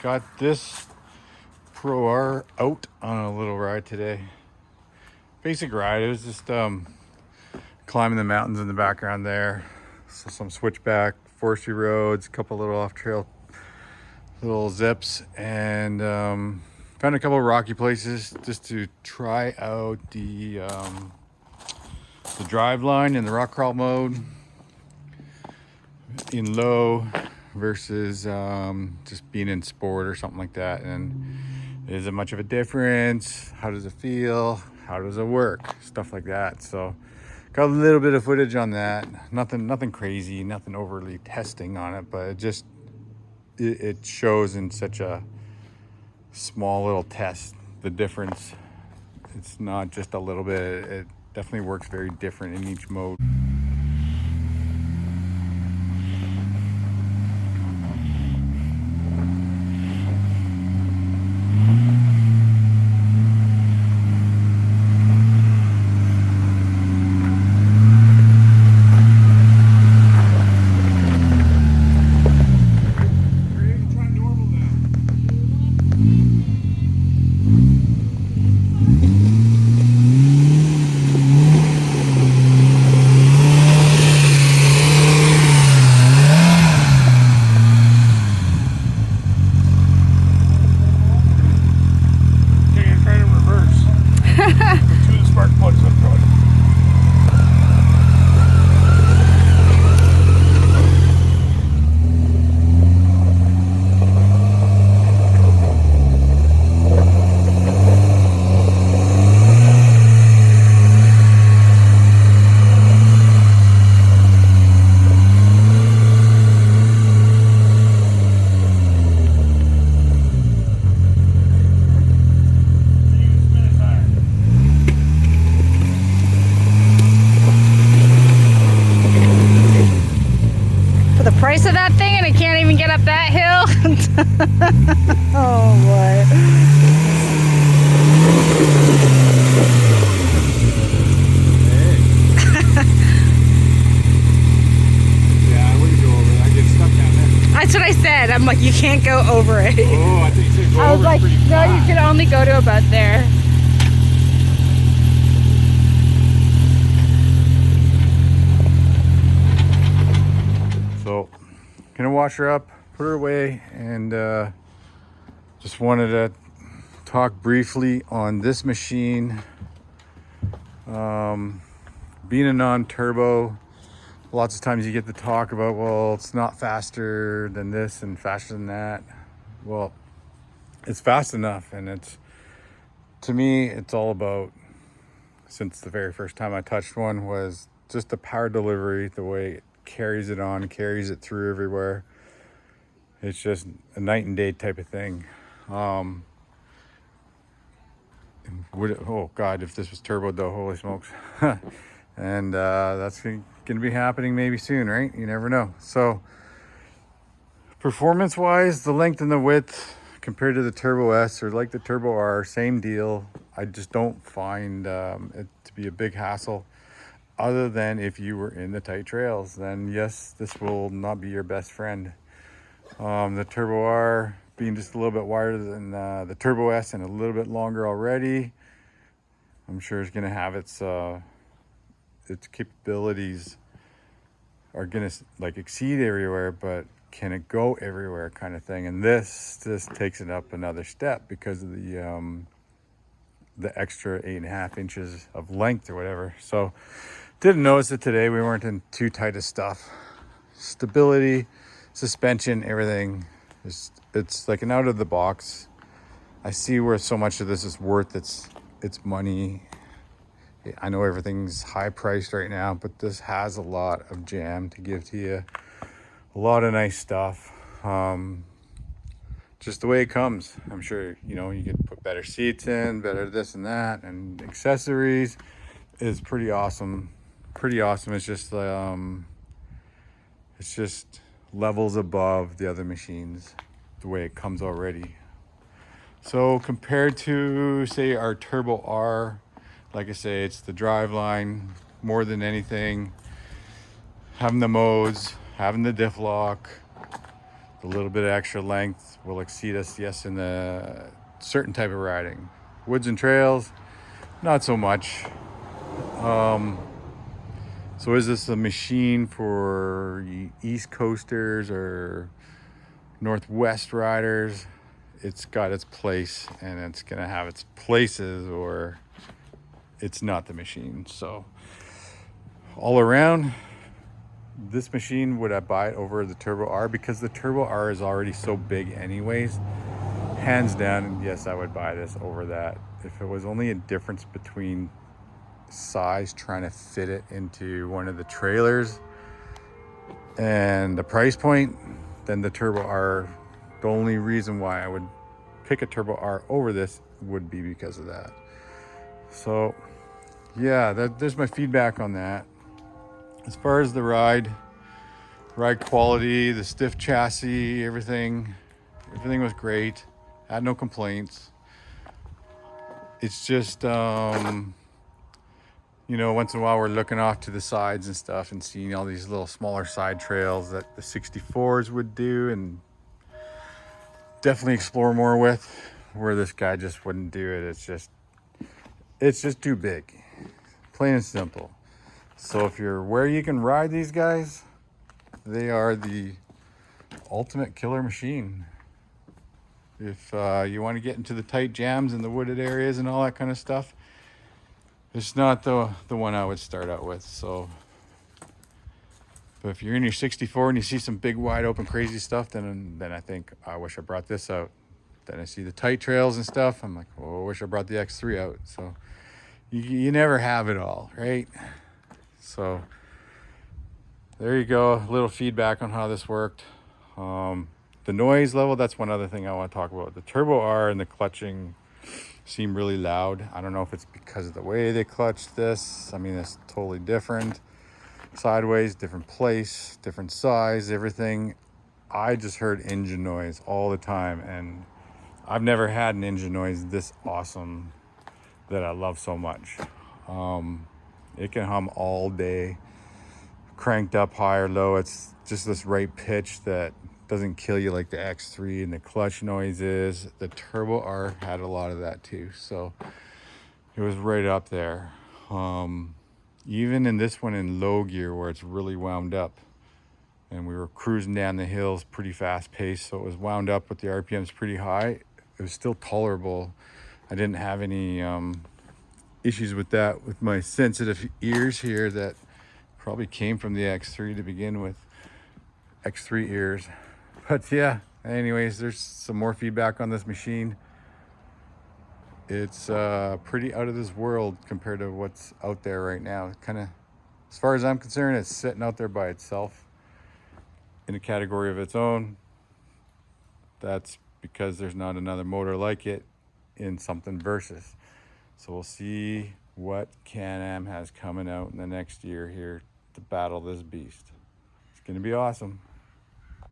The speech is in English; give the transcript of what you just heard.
got this Pro R out on a little ride today. Basic ride. It was just climbing the mountains in the background there. So some switchback, forestry roads, a couple little off-trail little zips, and found a couple of rocky places just to try out the drive line in the rock crawl mode in low versus just being in sport or something like that. And is it much of a difference? How does it feel? How does it work? Stuff like that. So got a little bit of footage on that. Nothing crazy, nothing overly testing on it, but it shows in such a small little test the difference. It's not just a little bit, it definitely works very different in each mode. Price of that thing, and it can't even get up that hill. Oh boy. Yeah, I wouldn't go over it. I get stuck down there. That's what I said. I'm like, you can't go over it. Oh, I think you should go I was over like, it pretty no, fast. you can only go to about there. So, gonna wash her up, put her away, and just wanted to talk briefly on this machine. Being a non-turbo, lots of times you get the talk about, well, it's not faster than this and faster than that. Well, it's fast enough, and to me, it's all about, since the very first time I touched one, was just the power delivery, the way it carries it on, carries it through everywhere. It's just a night and day type of thing. Oh God, if this was turbo though, holy smokes. And that's gonna be happening maybe soon, right? You never know. So performance wise, the length and the width compared to the Turbo S or like the Turbo R, same deal. I just don't find it to be a big hassle. Other than if you were in the tight trails, then yes, this will not be your best friend. The Turbo R being just a little bit wider than the Turbo S and a little bit longer already, I'm sure it's going to have its capabilities are going to like exceed everywhere, but can it go everywhere kind of thing. And this just takes it up another step because of the extra 8.5 inches of length or whatever. So didn't notice it today. We weren't in too tight of stuff. Stability, suspension, everything. It's like an out of the box. I see where so much of this is worth its money. I know everything's high priced right now, but this has a lot of jam to give to you. A lot of nice stuff. Just the way it comes. I'm sure, you know, you could put better seats in, better this and that, and accessories is pretty awesome. Pretty awesome. It's just levels above the other machines, the way it comes already. So compared to, say, our Turbo R, like I say, it's the driveline more than anything. Having the modes, having the diff lock, The little bit of extra length will exceed us, yes, in the certain type of riding. Woods and trails, not so much. So is this a machine for East Coasters or Northwest riders? It's got its place, and it's gonna have its places, or it's not the machine. So all around, this machine, would I buy it over the Turbo R? Because the Turbo R is already so big anyways. Hands down, yes, I would buy this over that. If it was only a difference between size, trying to fit it into one of the trailers, and the price point, then the Turbo R, the only reason why I would pick a Turbo R over this would be because of that. So yeah, there's my feedback on that. As far as the ride quality, the stiff chassis, everything was great. I had no complaints. It's just you know, once in a while we're looking off to the sides and stuff and seeing all these little smaller side trails that the 64s would do, and definitely explore more with, where this guy just wouldn't do it. It's just too big, plain and simple. So if you're where you can ride these guys, they are the ultimate killer machine. If you want to get into the tight jams and the wooded areas and all that kind of stuff, it's not the one I would start out with. So, but if you're in your 64 and you see some big, wide open, crazy stuff, then I think I wish I brought this out. Then I see the tight trails and stuff, I'm like, oh, I wish I brought the X3 out. So you never have it all, right? So there you go, a little feedback on how this worked. The noise level, that's one other thing I want to talk about. The Turbo R and the clutching seem really loud. I don't know if it's because of the way they clutch this. I mean, it's totally different. Sideways, different place, different size, everything. I just heard engine noise all the time, and I've never had an engine noise this awesome that I love so much. It can hum all day, cranked up high or low. It's just this right pitch that doesn't kill you like the X3 and the clutch noise is. The Turbo R had a lot of that too, so it was right up there. Even in this one in low gear where it's really wound up, and we were cruising down the hills pretty fast paced, so it was wound up with the RPMs pretty high. It was still tolerable. I didn't have any issues with that, with my sensitive ears here that probably came from the X3 to begin with. X3 ears. But yeah, anyways, there's some more feedback on this machine. It's pretty out of this world compared to what's out there right now. Kind of, as far as I'm concerned, it's sitting out there by itself in a category of its own. That's because there's not another motor like it in something versus. So we'll see what Can-Am has coming out in the next year here to battle this beast. It's going to be awesome.